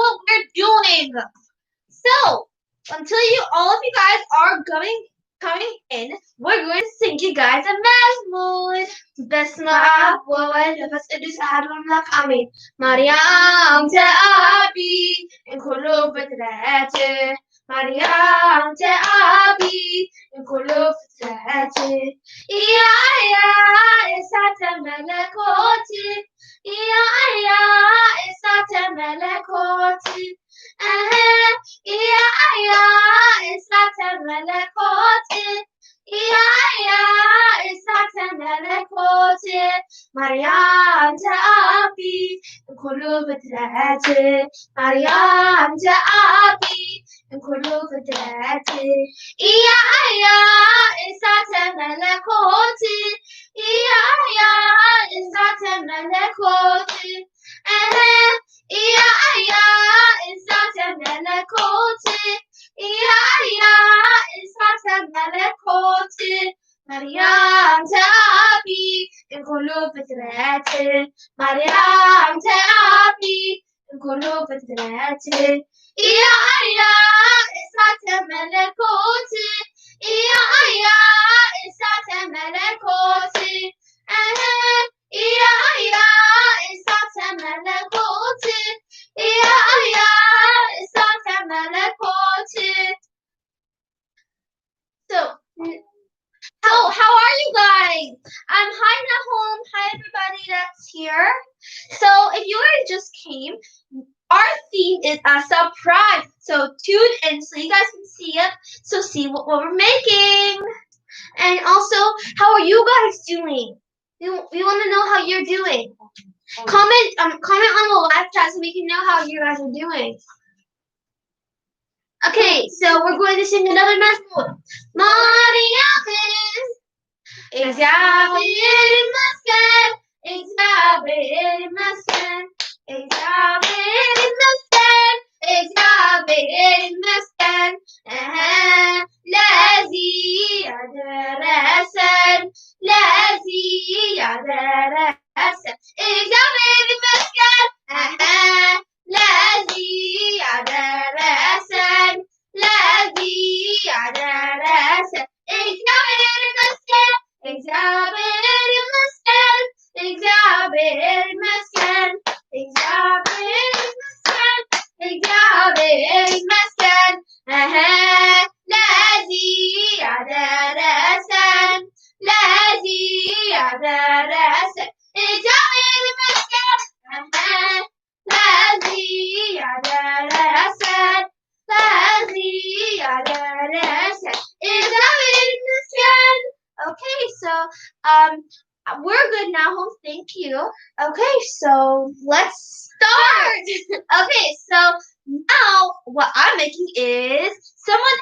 what we're doing. So, until all of you guys are coming in, we're going to sing you guys a Mazmud. Besma Abwal, Nafas Idris Ahadun Lak Amin. Mariam Ta'abi, in Kulub Betrate. Mariam Ta'abi, in Kulub Betrate. Ya, Isata Melekoti. Ya, Isata Melekoti. It's not a melekoti. It's not a melekoti. Mariam Ta'abi, Kulu Betrati. Mariam Ta'abi, Kulu Betrati. It's not a melekoti. It's not a melekoti. It's not a melekoti. It's not a melekoti. Mariam Ta'abi, in Kulu Betrati. Mariam Ta'abi, in Kulu Betrati. It's not a melekoti. It's not a melekoti. It's not a melekoti. It's not a melekoti. So, how are you guys? Hi Nahum. Hi everybody that's here. So if you guys just came, our theme is a surprise. So tune in so you guys can see it. So see what we're making. And also, how are you guys doing? We want to know how you're doing. Comment on the live chat so we can know how you guys are doing. Okay, so we're going to sing another Mazmud. Mariam Exabir Maskan, Exabir Maskan, Exabir Maskan, Exabir Maskan. Lazi Adarasan, Lazi Adarasan, Exabir Maskan. Lazi Adarasan, Lazi Adarasan, Exabir Maskan. Exabir Maskan, Exabir Maskan, Exabir Maskan, Exabir Maskan. Lazi Adarasan, Lazi Adarasan, Exabir Maskan. Lazi Adarasan, Lazi Adarasan, Exabir Maskan. Okay, so we're good now. Thank you. Okay, so let's start. Okay, so now what I'm making is someone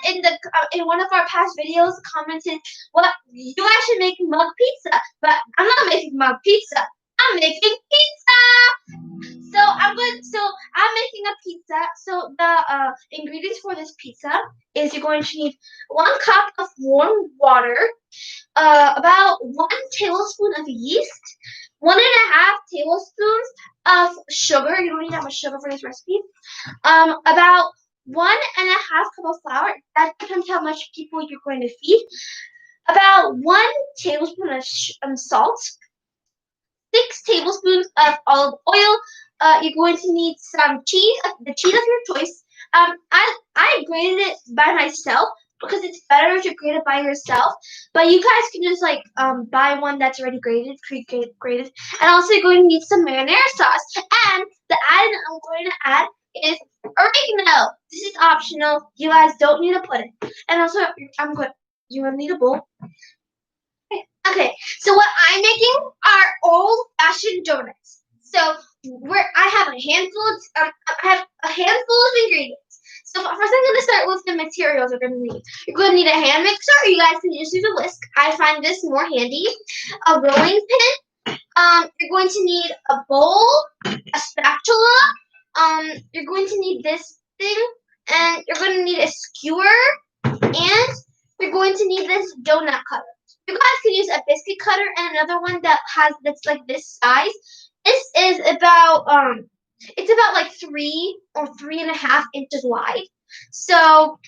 in one of our past videos commented, "What you guys should make mug pizza," but I'm not making mug pizza. I'm making pizza. So I'm making a pizza. So the ingredients for this pizza is you're going to need 1 cup of warm water. About 1 tablespoon of yeast, 1.5 tablespoons of sugar. You don't need that much sugar for this recipe. About 1.5 cup of flour. That depends how much people you're going to feed. About 1 tablespoon of salt. 6 tablespoons of olive oil. You're going to need some cheese, the cheese of your choice. I grated it by myself, because it's better to grate it by yourself. But you guys can just buy one that's already grated, pre-grated. And also you're going to need some marinara sauce. And the item I'm going to add is oregano. This is optional. You guys don't need to put it. And also you're going to need a bowl. Okay, so what I'm making are old-fashioned donuts. So I have a handful of ingredients. So first I'm going to start with the materials we're going to need. You're going to need a hand mixer. You guys can just use a whisk. I find this more handy. A rolling pin. You're going to need a bowl, a spatula. You're going to need this thing, and you're going to need a skewer, and you're going to need this donut cutter. You guys can use a biscuit cutter and another one that's like this size. This is about It's about like 3 or 3.5 inches wide. So,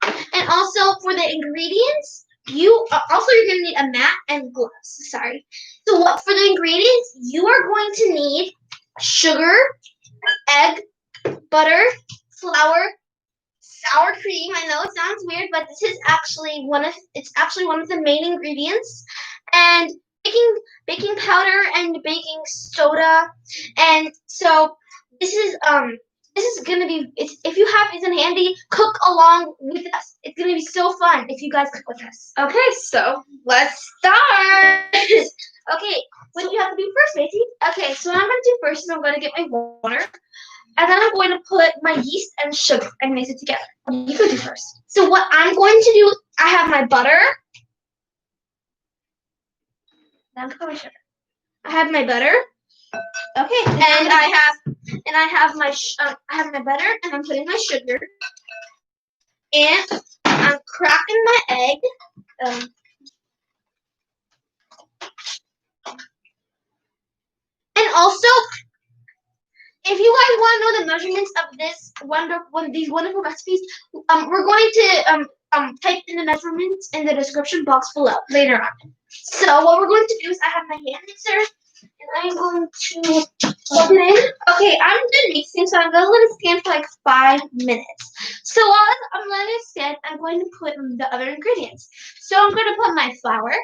and also for the ingredients, you're gonna need a mat and gloves. Sorry. So what for the ingredients? You are going to need sugar, egg, butter, flour, sour cream. I know it sounds weird, but this is actually one of the main ingredients. And baking powder and baking soda. And so this is gonna be, if you have these in handy, cook along with us. It's gonna be so fun if you guys cook with us. Okay, so let's start. Okay, what do you have to do first, Macy? Okay, so what I'm gonna do first is I'm gonna get my water, and then I'm going to put my yeast and sugar and mix it together. You go do first. So what I'm going to do, I have my butter. Now I'm putting my sugar. I have my butter. Okay, and I have my butter, and I'm putting my sugar, and I'm cracking my egg. And also, if you guys want to know the measurements of these wonderful recipes, we're going to type in the measurements in the description box below later on. So what we're going to do is I have my hand mixer, and I'm going to plug it in. Okay, I'm done mixing, so I'm going to let it stand for like 5 minutes. So while I'm letting it stand, I'm going to put the other ingredients. So I'm going to put my flour.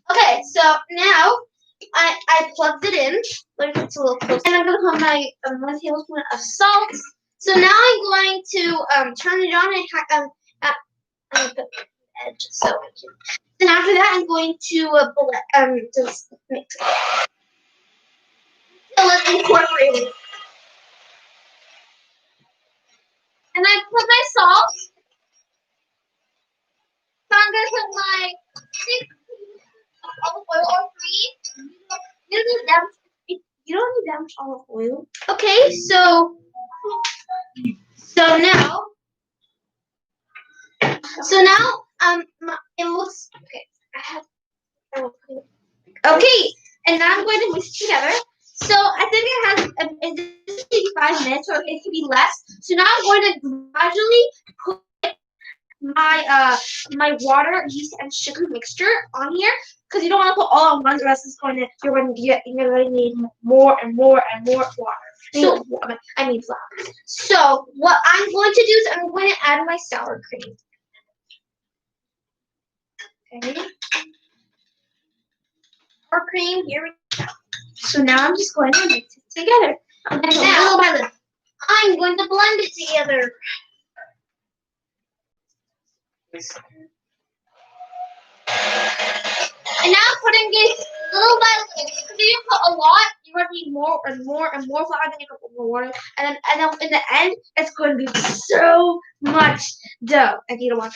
Okay, so now I plugged it in, like it's a little close, and I'm gonna put my 1 tablespoon of salt. So now I'm going to turn it on and put the edge so I can. Then after that, I'm going to just mix it till it's incorporated. And I put my salt. So I'm gonna put my 6 olive oil or 3. You don't need that much olive oil. Okay, so now it looks okay. Okay, and now I'm going to mix it together. So I think it's 5 minutes, or it could be less. So now I'm going to gradually put my water, yeast, and sugar mixture on here, because you don't want to put all at once, or else you're going to need more and more and more water. So I mean flour. So what I'm going to do is I'm going to add my sour cream. Okay. Sour cream, here we go. So now I'm just going to mix it together. And now, little by little, I'm going to blend it together. And now I'm putting it little by little. Because if you put a lot, you're going to need more and more and more flour, then you put more water. And then in the end, it's going to be so much dough. And you don't want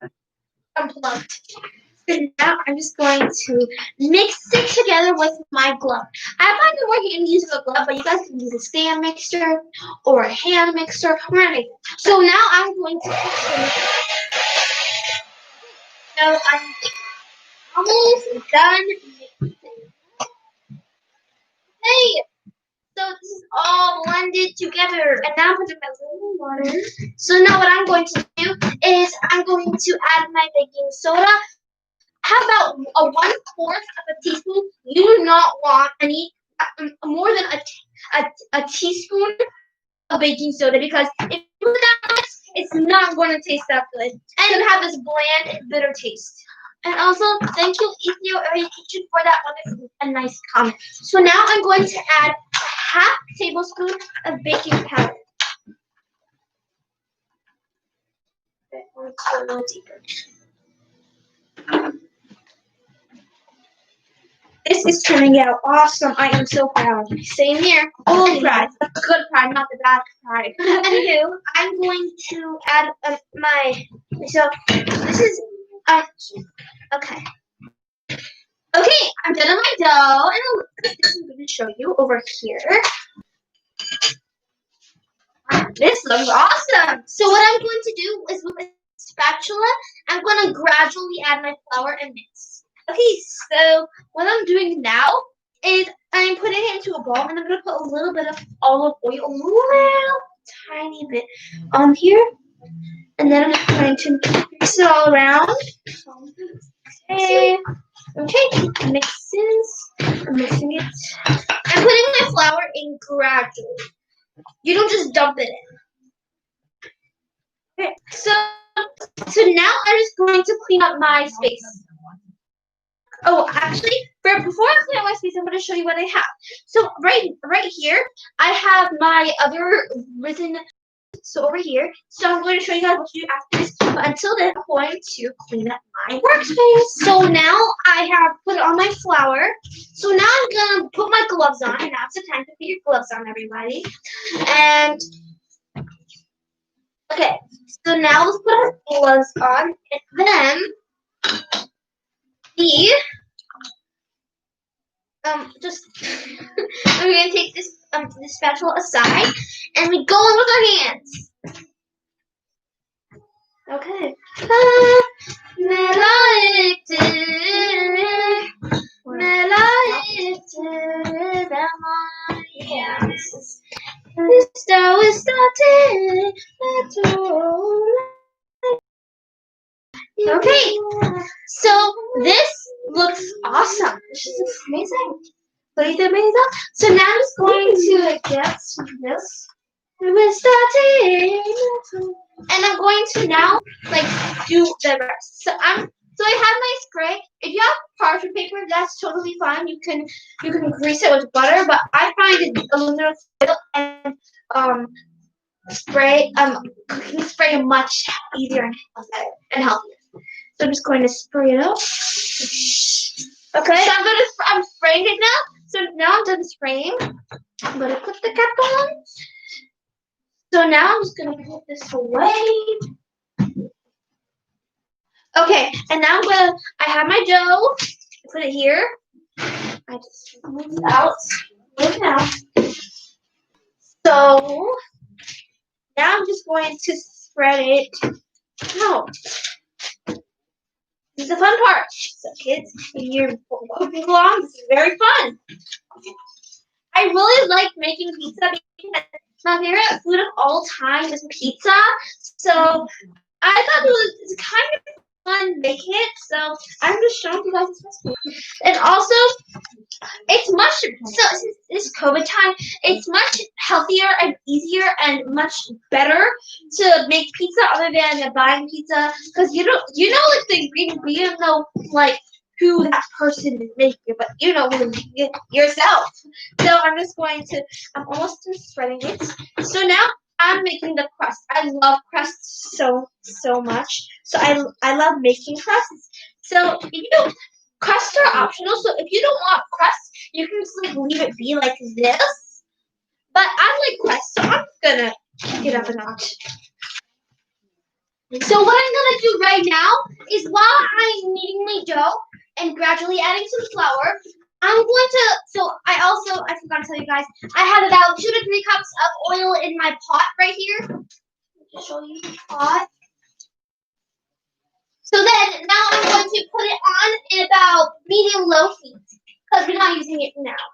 that. Unplugged. And now I'm just going to mix it together with my glove. I've been working and using a glove, but you guys can use a stand mixer or a hand mixer or anything. So now I'm going to mix it. So I'm almost done mixing. Hey, so this is all blended together. And now I'm putting my little water. So now what I'm going to do is I'm going to add my baking soda. How about a 1/4 of a teaspoon? You do not want any more than a teaspoon of baking soda, because if you put that much, it's not going to taste that good, and it's going to have this bland, bitter taste. And also, thank you, Ethio Kitchen, for that wonderful and nice comment. So now I'm going to add a 1/2 tablespoon of baking powder. Okay, let's go a little deeper. This is turning out awesome. I am so proud. Same here. Only pride. The good pride, not the bad pride. Anywho, I'm going to add so this is, okay. Okay, I'm done on my dough, and this I'm going to show you over here. This looks awesome. So what I'm going to do is with a spatula, I'm going to gradually add my flour and mix. Okay, so what I'm doing now is I'm putting it into a bowl, and I'm gonna put a little bit of olive oil, a little tiny bit on here, and then I'm going to mix it all around. Okay, mixes. I'm mixing it. I'm putting my flour in gradually. You don't just dump it in. Okay, so now I'm just going to clean up my space. Oh, actually, before I clean up my space, I'm going to show you what I have. So right here, I have my other risen. So over here, so I'm going to show you guys what to do after this. But until then, I'm going to clean up my workspace. So now I have put on my flour. So now I'm gonna put my gloves on, and now's the time to put your gloves on, everybody. And okay, so now let's put our gloves on, and then the just we're gonna take this spatula aside, and we go in with our hands. Okay. Okay, so this looks awesome. This is amazing. So now I'm just going to get this. And I'm going to now do the rest. So I have my spray. If you have parchment paper, that's totally fine. You can grease it with butter, but I find it aluminum foil and cooking spray much easier and healthier. So I'm just going to spray it out. Okay. So I'm spraying it now. So now I'm done spraying. I'm gonna put the cap on. So now I'm just gonna put this away. Okay, and now I have my dough. Put it here. I just move it out. Move it out. So now I'm just going to spread it out. This is the fun part. So kids, if you're cooking along, this is very fun. I really like making pizza because my favorite food of all time is pizza. So I thought it's kind of fun making it. So I'm just showing you guys this recipe. And also, it's much since this COVID time, it's much healthier and easier and much better to make pizza other than buying pizza because you know the ingredients, but you don't know who that person is making, but you know yourself. So I'm almost done spreading it. So now I'm making the crust. I love crusts so much. So I love making crusts. So if you don't, crusts are optional. So if you don't want crust, you can just leave it be like this. But I like crust, so I'm gonna kick it up a notch. So what I'm gonna do right now is while I'm kneading my dough and gradually adding some flour, I'm going to. So I forgot to tell you guys, I have about 2 to 3 cups of oil in my pot right here. I'll show you the pot. So then now I'm going to put it on in about medium-low heat because we're not using it now.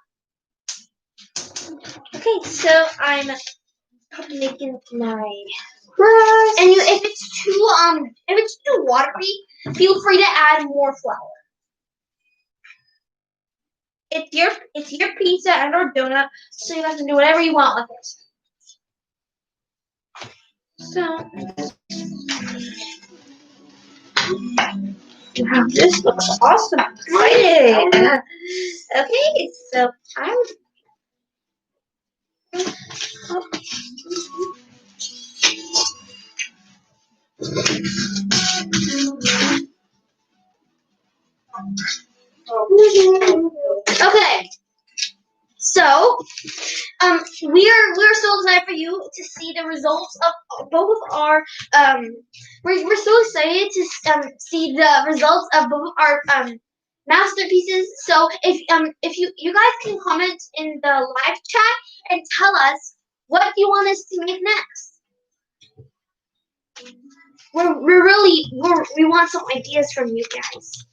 Okay, so I'm making my crust. And if it's too watery, feel free to add more flour. It's your pizza and or donut, so you guys can do whatever you want with it. So wow, this looks awesome. I'm excited. Okay, so I'm okay. So we're so excited for you to see the results of both of our we're so excited to see the results of both our masterpieces. So if you guys can comment in the live chat and tell us what you want us to make next. We want some ideas from you guys.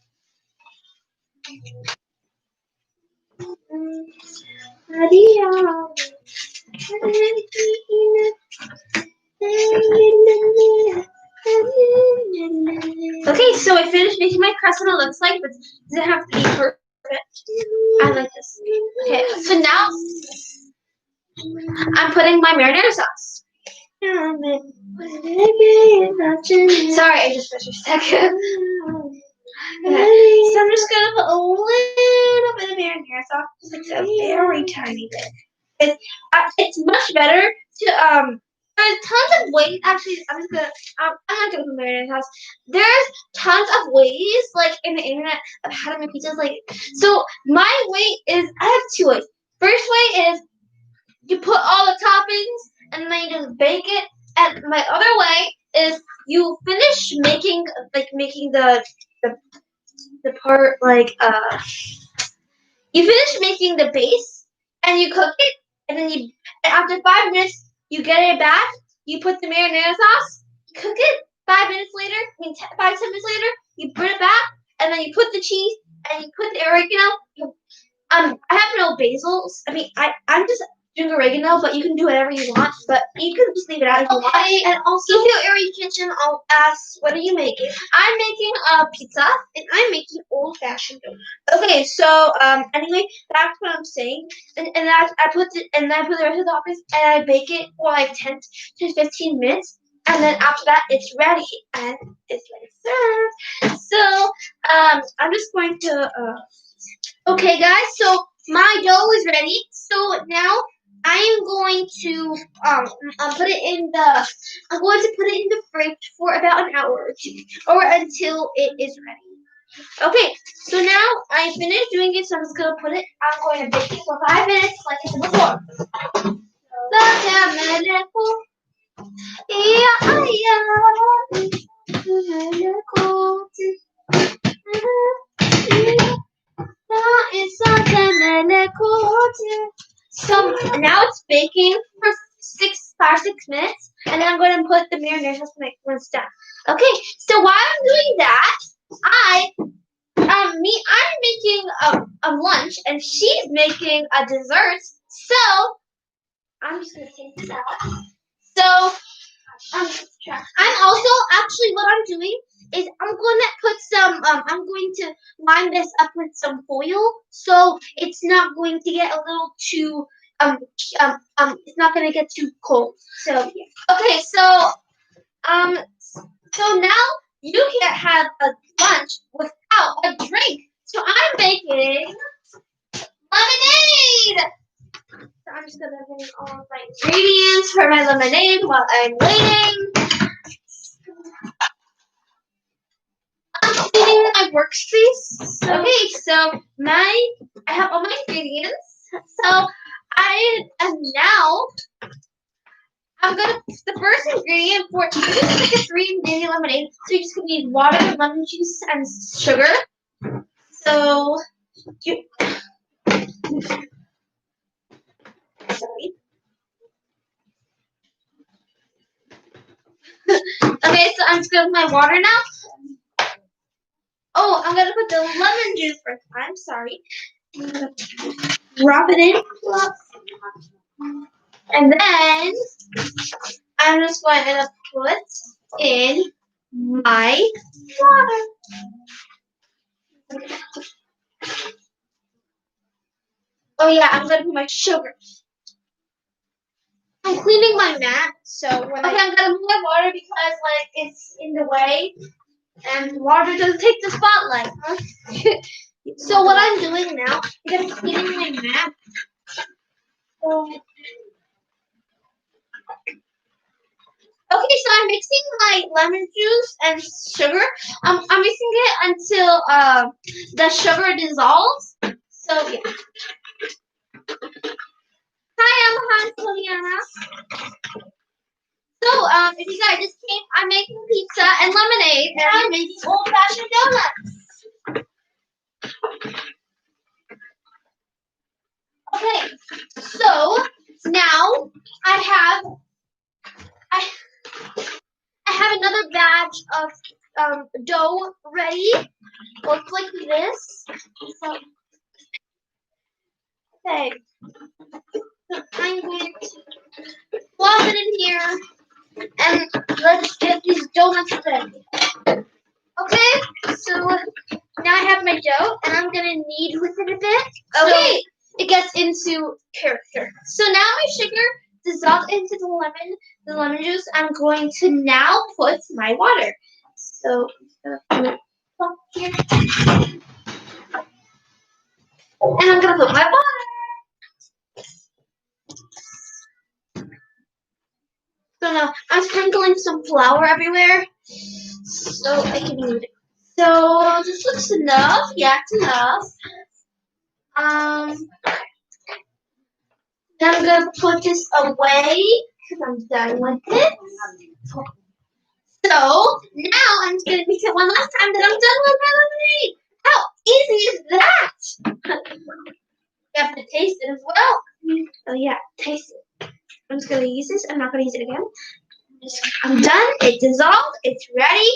Okay, so I finished making my crust and it looks like, but it doesn't have to be perfect. I like this. Okay, so now I'm putting my marinara sauce. Sorry, I just missed a second. Okay, so I'm just gonna put a little bit of marinara sauce, just like a very tiny bit. It's much better to There's tons of ways. Actually, I'm not gonna put marinara sauce. There's tons of ways, like in the internet, of how to make pizzas. Like, so my way is I have two ways. First way is you put all the toppings and then you just bake it. And my other way is you finish making the part you finish making the base and you cook it, and then after 5 minutes you get it back. You put the marinara sauce, cook it. 5 minutes later, 5-10 minutes later, you put it back, and then you put the cheese and you put the oregano. I have no basils. I mean, I'm just doing oregano, but you can do whatever you want. But you can just leave it out if you want. And also, if you're in your kitchen, I'll ask, what are you making? I'm making a pizza, and I'm making old-fashioned dough. Okay, so anyway, that's what I'm saying. And I put the rest of the toppings, and I bake it for like 10 to 15 minutes. And then after that, it's ready, and it's ready to serve. So I'm just going to Okay, guys, so my dough is ready. So now I am going to put it in the fridge for about an hour or two, or until it is ready. Okay, so now I finished doing it, so I'm just gonna put it. I'm going to bake it for 5 minutes, like I said before. So now it's baking for 5-6 minutes, and then I'm going to put the marinara sauce when it's done. Okay, so while I'm doing that, I'm making a lunch, and she's making a dessert. So I'm just gonna take this out. So I'm also actually what I'm doing is I'm gonna put some I'm going to line this up with some foil, so it's not going to get a little too it's not gonna get too cold. So yeah. Okay, so now you can't have a lunch without a drink. So I'm making lemonade. So I'm just gonna bring all of my ingredients for my lemonade while I'm waiting. I'm cleaning my workspace. Okay, so I have all my ingredients. So the first ingredient for this is like a 3-ingredient lemonade. So you just gonna need water, lemon juice, and sugar. So sorry. Okay, so I'm just gonna put my water now. Oh, I'm gonna put the lemon juice first. I'm sorry. Drop it in. And then I'm just going to put in my water. Oh yeah, I'm gonna put my sugar. I'm cleaning my mat, so I'm gonna move my water because it's in the way, and water doesn't take the spotlight. Huh? So what I'm doing now is I'm cleaning my mat. Okay, so I'm mixing my lemon juice and sugar. I'm mixing it until the sugar dissolves. So yeah. Hi, I'm Juliana. So if you guys just came, I'm making pizza and lemonade, and I'm making old-fashioned donuts. Okay, so now I have another batch of dough ready. Looks like this. So Okay. So I'm going to plop it in here. And let's get these donuts ready. Okay, so now I have my dough, and I'm gonna knead with it a bit. Okay, so it gets into character. So now my sugar dissolved into the lemon juice. I'm going to now put my water. So I'm gonna put it here, and I'm gonna put my water. So now I'm sprinkling some flour everywhere, so I can knead it. So this looks enough. Yeah, it's enough. Then I'm gonna put this away because I'm done with it. So now I'm just gonna mix it one last time that I'm done with my lemonade. How easy is that? You have to taste it as well. Oh yeah, taste it. I'm just gonna use this. I'm not gonna use it again. I'm done. It dissolved. It's ready.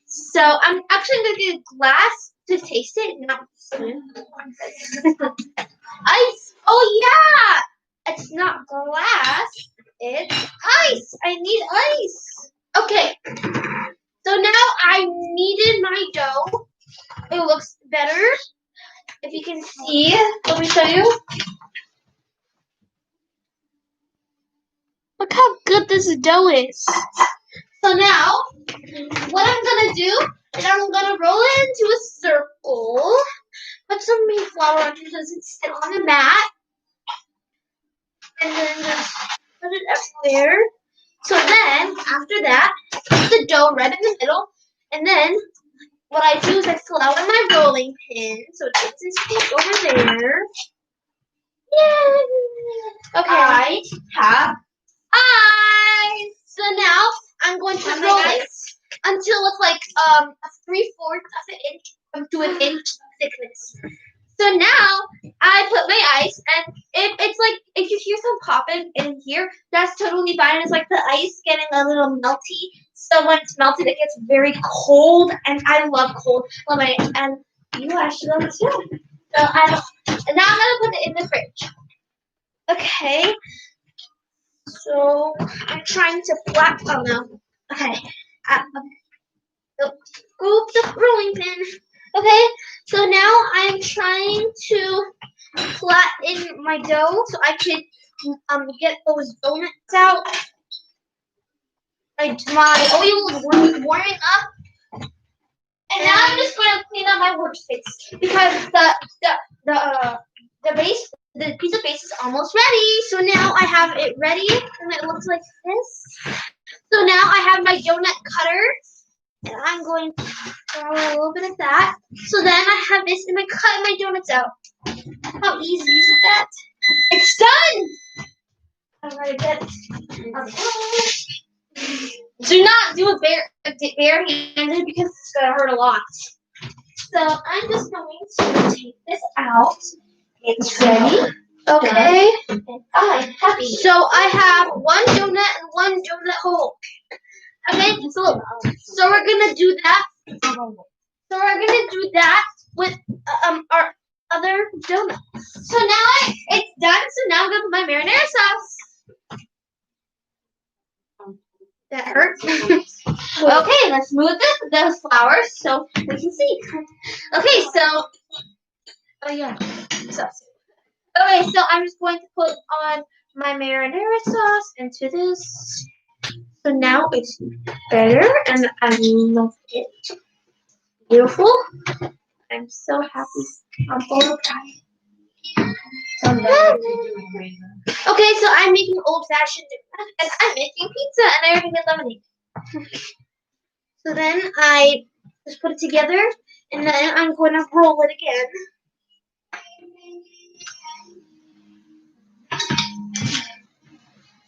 So I'm actually gonna get a glass to taste it, not a spoon. Ice. Oh yeah. It's not glass. It's ice. I need ice. Okay. So now I kneaded my dough. It looks better. If you can see, let me show you. Look how good this dough is. So now, what I'm gonna do is I'm gonna roll it into a circle. Put some meat flour on it so it doesn't sit on the mat. And then just put it everywhere. So then, after that, put the dough right in the middle. And then, what I do is I flour my rolling pin so it gets its shape over there. Yay! Okay. I have eyes. So now I'm going to roll it until it's like a 3/4 of an inch to an inch thickness. So now I put my ice, and it's like if you hear some popping in here, that's totally fine. It's like the ice getting a little melty. So when it's melted, it gets very cold, and I love cold lemonade, and you actually love it too. So and now I'm gonna put it in the fridge. Okay. So I'm trying to flat. Oh no. Okay. Scoop the rolling pin. Okay. So now I'm trying to flatten my dough so I could get those donuts out. My oil is warming up, and now I'm just going to clean up my workspace because the piece of base is almost ready. So now I have it ready, and it looks like this. So now I have my donut cutter, and I'm going to throw a little bit of that. So then I have this, and I cut my donuts out. How easy is that? It's done! Alright, good. Do not do it bare-handed because it's going to hurt a lot. So I'm just going to take this out. It's ready. Okay. And I'm happy. So I have one donut and one donut hole. Okay, so we're gonna do that. So we're gonna do that with our other donut. So now it's done. So now I'm gonna put my marinara sauce. That hurts. Okay, let's move the flour so we can see. Okay, so oh yeah. Okay, so I'm just going to put on my marinara sauce into this. So now it's better, and I love it. Beautiful. I'm so happy. I'm full of pride. Okay, so I'm making old-fashioned dinner, and I'm making pizza, and I already made lemonade. So then I just put it together, and then I'm going to roll it again.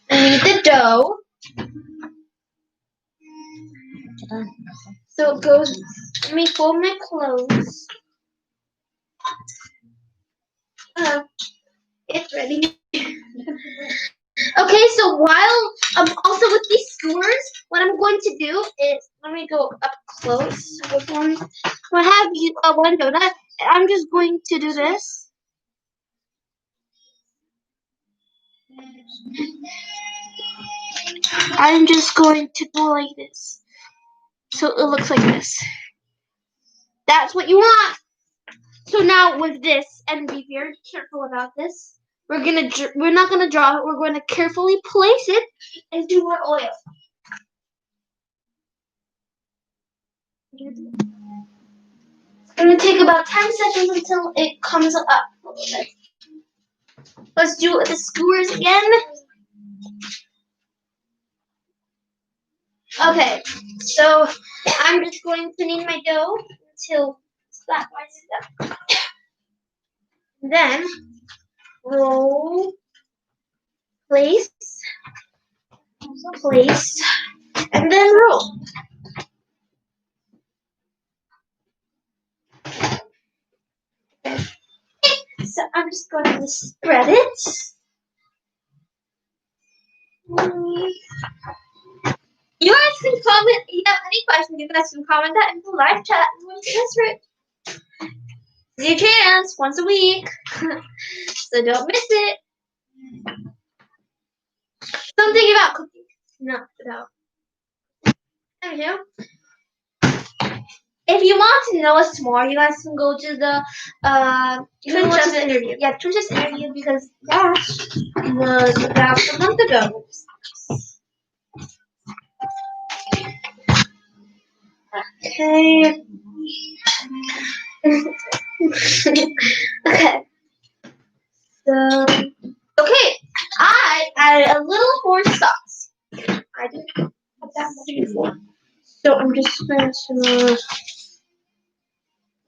I need the dough. So it goes, let me fold my clothes. It's ready. Okay, so while also with these skewers, what I'm going to do is, let me go up close with one. I have one donut, and I'm just going to do this. I'm just going to go like this. So it looks like this. That's what you want. So now with this, and be very careful about this, we're not gonna draw it. We're going to carefully place it into our oil. It's gonna take about 10 seconds until it comes up a little bit. Let's do it with the skewers again. Okay, so I'm just going to knead my dough until it's flat. Then roll, place, and then roll. So I'm just going to spread it. You guys can comment if you have any questions. You guys can comment that in the live chat and we'll answer it. Your chance once a week. So don't miss it. Something about cooking. Not about. There we go. If you want to know us more, you guys can go to the TheTwinChefs interview. Yeah, TheTwinChefs interview because that was about a month ago. Okay. Okay. So, okay, I added a little more sauce. I didn't have that much before. So I'm just going to.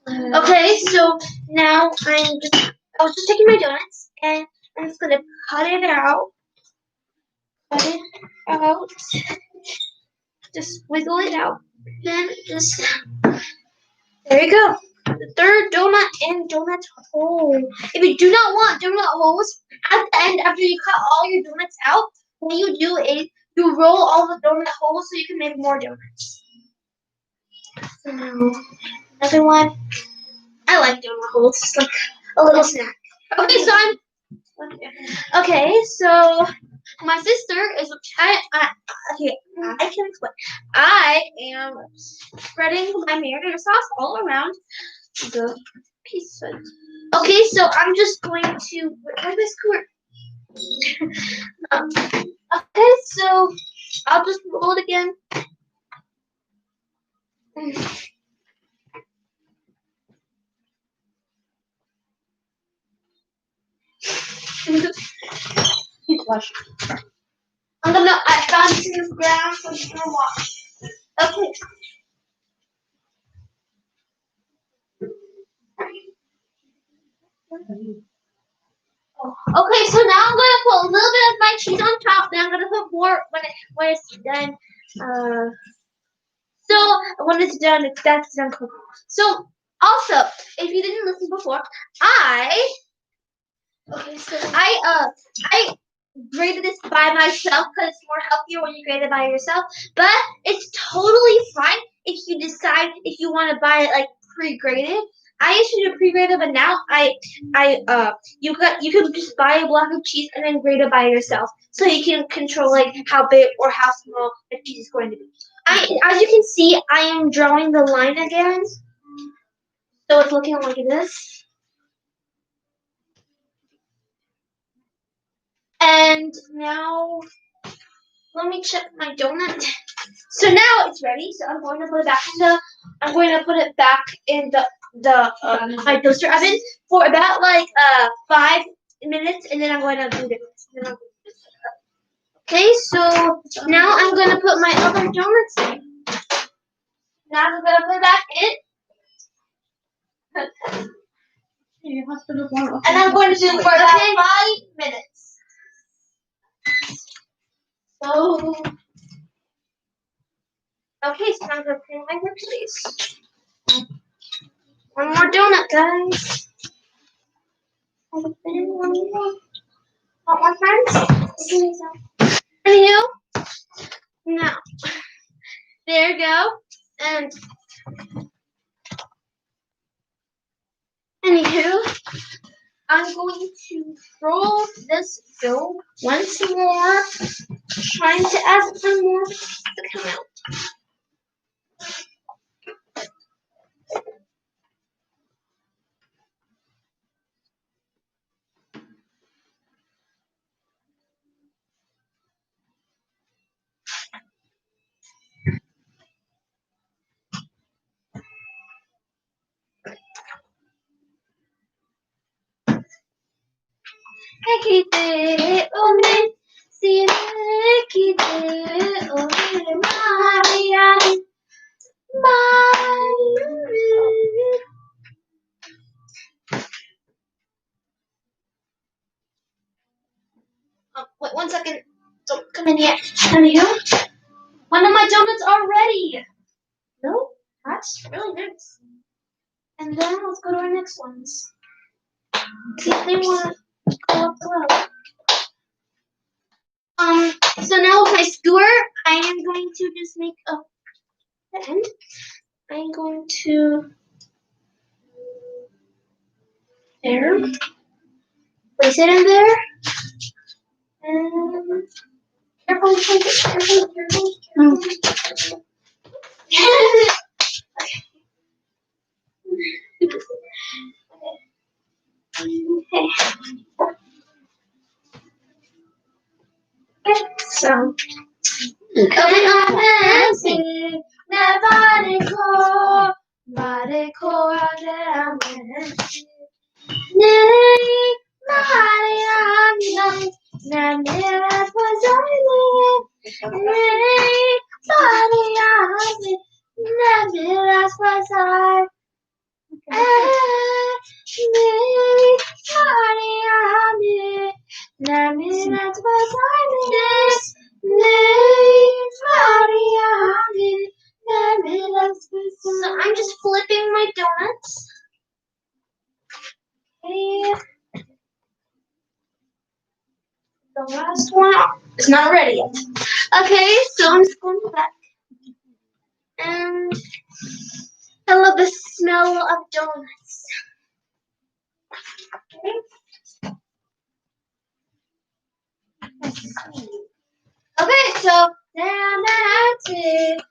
Okay, so now I was just taking my donuts and I'm just gonna cut it out. Cut it out. Just wiggle it out. Then just there you go. The third donut and donut hole. If you do not want donut holes, at the end after you cut all your donuts out, what you do is you roll all the donut holes so you can make more donuts. So another one. I like donut holes. It's like a little snack. Okay, so my sister is I can explain. I am spreading my marinara sauce all around the piece. Okay, so I'm just going to where's my skewer? Okay, so I'll just roll it again. I found it in the ground, so I'm just gonna wash. Okay. Okay, so now I'm gonna put a little bit of my cheese on top. Then I'm gonna put more when it's done. So when it's done, that's done cooking. So also, if you didn't listen before, I graded this by myself because it's more healthier when you grade it by yourself. But it's totally fine if you decide if you want to buy it like pre-graded. I used to do pre-graded, but now you can just buy a block of cheese and then grade it by yourself, so you can control like how big or how small the cheese is going to be. As you can see, I am drawing the line again, so it's looking like this. And now, let me check my donut. So now it's ready. So I'm going to put it back in my toaster oven for about like 5 minutes, and then I'm going to do this. Okay, so now I'm going to put my other donuts in. Now I'm going to put it back in. And I'm going to do it for about 5 minutes. So, okay, so I'm going to clean my workspace. One more donut, guys. One more. Want more, friends? Anywho, now, there you go. And, anywho, I'm going to roll this dough once more, trying to add some more to come out. Wait 1 second. Don't come in yet. Anywho, one of my donuts are ready. No, that's really nice. And then let's go to our next ones. See if they want to go up below. So now with my skewer, I am going to just make a pen. I'm going to there. Place it in there. And careful, careful. Okay, so going on dancing, nobody call Nay, Mariam, Namira was Nay, Mariam, Namira was Nay, Mariam, Namira was So I'm just flipping my donuts. Okay. The last one is not ready yet. Okay, so I'm just going back. And I love the smell of donuts. Okay, so now that's it.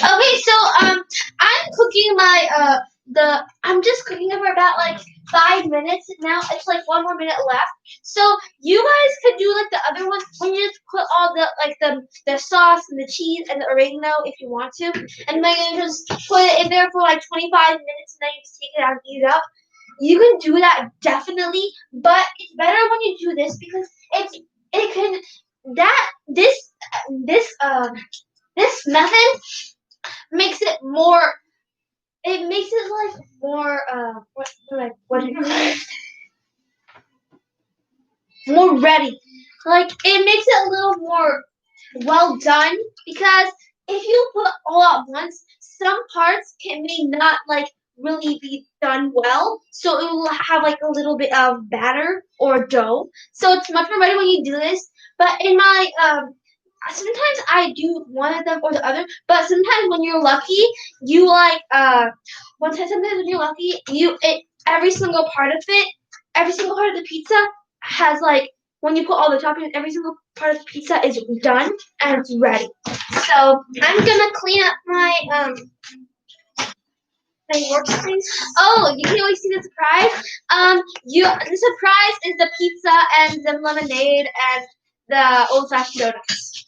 Okay, so I'm cooking my I'm just cooking it for about like 5 minutes. Now it's like 1 more minute left. So you guys could do like the other one when you just put all the like the sauce and the cheese and the oregano if you want to, and then you just put it in there for like 25 minutes and then you just take it out and eat it up. You can do that definitely, but it's better when you do this because it can that this method makes it more. It makes it like more. What do you call it? More ready. Like it makes it a little more well done because if you put all at once, some parts may not like really be done well, so it will have like a little bit of batter or dough. So it's much more ready when you do this. But in my sometimes I do one of them or the other. But sometimes when you're lucky, you like sometimes when you're lucky, every single part of it, every single part of the pizza has like when you put all the toppings, every single part of the pizza is done and it's ready. So I'm gonna clean up my workspace. Oh, you can always see the surprise. The surprise is the pizza and the lemonade and the old-fashioned donuts.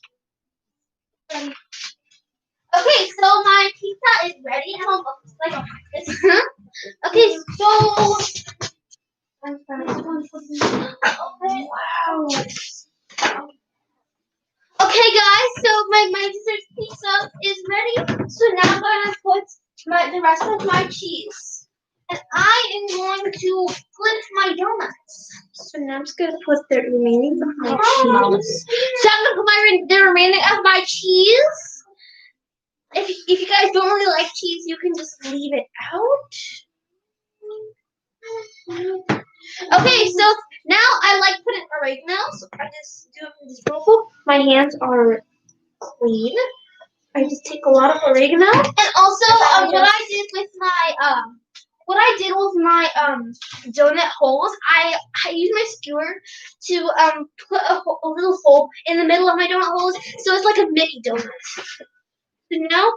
Okay, so my pizza is ready. I don't look like this. Okay, so wow. Okay, guys, so my dessert pizza is ready. So now I'm gonna put the rest of my cheese. And I am going to flip my donuts. So now I'm just gonna put the remaining of my cheese. So I'm gonna put the remaining of my cheese. If you guys don't really like cheese, you can just leave it out. Okay, so now I like putting oregano. So I just do it in this bowl. My hands are clean. I just take a lot of oregano. And also, what I did with my donut holes, I used my skewer to put a little hole in the middle of my donut holes, so it's like a mini donut. So now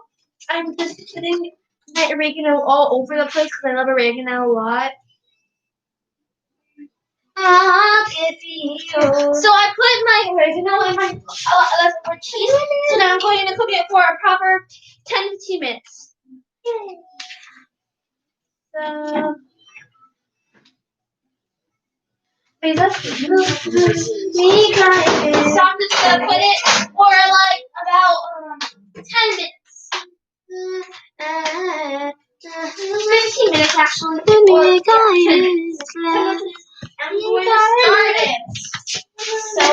I'm just putting my oregano all over the place because I love oregano a lot. So I put my oregano and my leftover cheese. So now I'm going to cook it for a proper 10-15 minutes. So I'm just gonna put it for like about 10 minutes. 15 minutes actually. I'm going to start it. So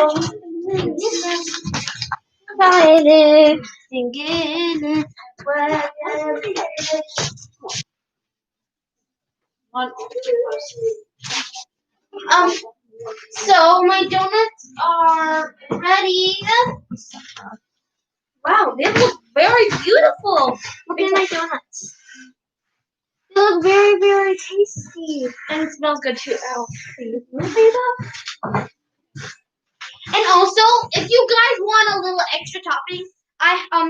so my donuts are ready. Wow, they look very beautiful. Look at my donuts. They look very, very tasty. And it smells good too. Ow. And also, if you guys want a little extra topping,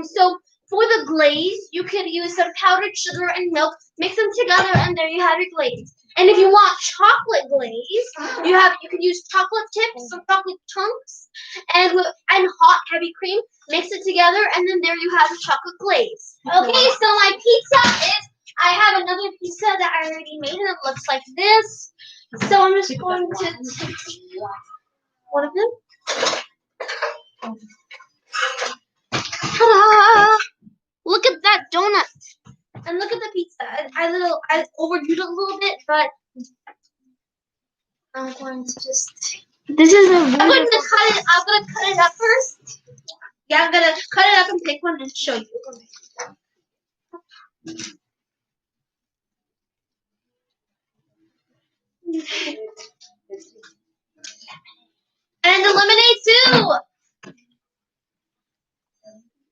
so for the glaze, you can use some powdered sugar and milk, mix them together, and there you have your glaze. And if you want chocolate glaze, you can use chocolate tips, some chocolate chunks, and hot heavy cream. Mix it together, and then there you have the chocolate glaze. Okay, so my pizza is. I have another pizza that I already made, and it looks like this. So I'm just going to take one of them. Ta-da! Look at that donut, and look at the pizza. I overdid it a little bit, but I'm going to just. This is a. I'm gonna cut it up first. Yeah, I'm gonna cut it up and pick one and show you. And the lemonade too.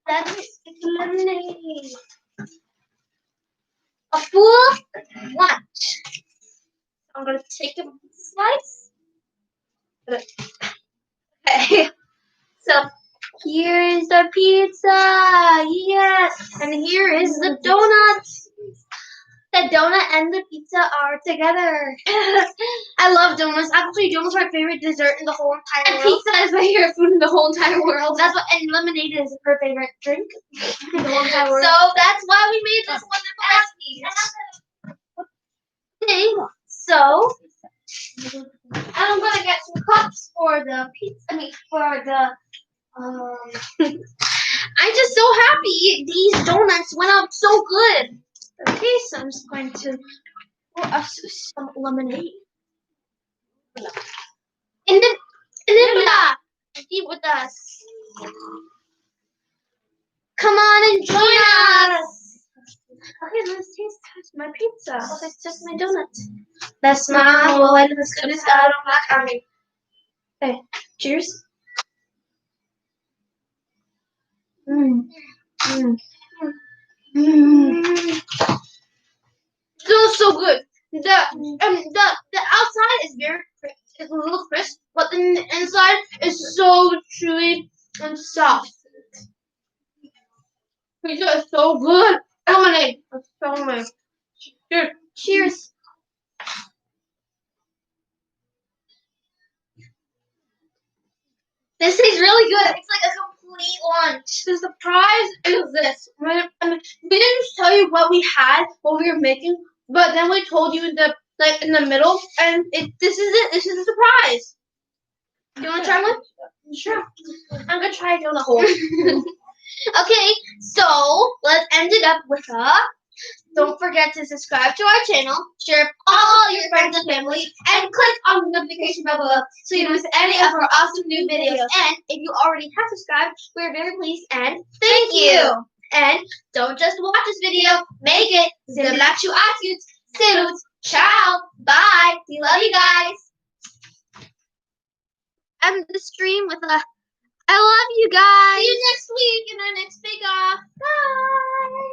That's lemonade. A full lunch. I'm gonna take a slice. Okay. So here is the pizza. Yes. And here is the donut. The donut and the pizza are together. I love donuts. Actually, donuts are my favorite dessert in the whole entire world. And pizza is my favorite food in the whole entire world. And lemonade is her favorite drink in the whole entire world. So that's why we made this wonderful recipe. Okay, so I'm gonna get some cups for the pizza. For the I'm just so happy these donuts went out so good. Okay, so I'm just going to pour us some lemonade. And then eat with us. Come on and join us. Okay, let's taste my pizza. Let's taste my donut. That's my boy. Let's go this out of my army. Okay, cheers. Feels so good. The outside is it's a little crisp, but the inside is so chewy and soft. Pizza is so good. Lemonade. That's so nice. Cheers. Cheers. This tastes really good. It's like a complete lunch. The surprise is this. We didn't tell you what we had, what we were making, but then we told you in the middle, and this is it. This is the surprise. Do you want to try one? Sure. I'm gonna try doing the whole. Okay, so let's end it up with a Don't forget to subscribe to our channel, share with all your friends and family, and click on the notification bell below so you don't miss any of our awesome new videos. And if you already have subscribed, we're very pleased and thank you. And don't just watch this video, make it. Zimlachu iTunes. Salute. Ciao. Bye. We love you guys. End the stream with a I love you guys. See you next week in our next bake off. Bye.